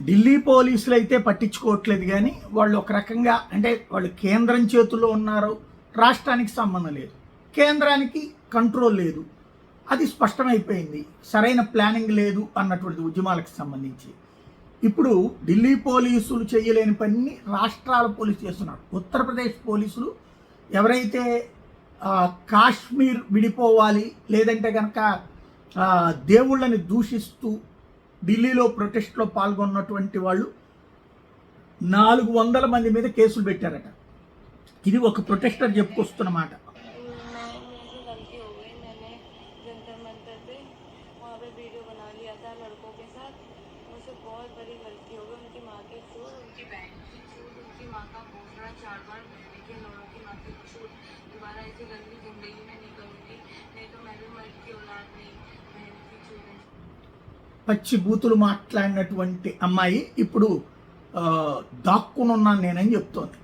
ఢిల్లీ పోలీసులు అయితే పట్టించుకోవట్లేదు, కానీ వాళ్ళు ఒక రకంగా అంటే వాళ్ళు కేంద్రం చేతుల్లో ఉన్నారు, రాష్ట్రానికి సంబంధం లేదు, కేంద్రానికి కంట్రోల్ లేదు, అది స్పష్టమైపోయింది. సరైన ప్లానింగ్ లేదు అన్నటువంటి ఉద్యమాలకు సంబంధించి ఇప్పుడు ఢిల్లీ పోలీసులు చేయలేని పని రాష్ట్రాల పోలీసు చేస్తున్నారు. ఉత్తరప్రదేశ్ పోలీసులు ఎవరైతే కాశ్మీర్ విడిపోవాలి లేదంటే కనుక దేవుళ్ళని దూషిస్తూ ఢిల్లీలో ప్రొటెస్ట్లో పాల్గొన్నటువంటి వాళ్ళు 400 మంది మీద కేసులు పెట్టారట. ఇది ఒక ప్రొటెస్టర్ చెప్పుకొస్తున్నమాట. పచ్చి బూతులు మాట్లాడినటువంటి అమ్మాయి ఇప్పుడు దాక్కునున్నాను నేనని చెప్తోంది.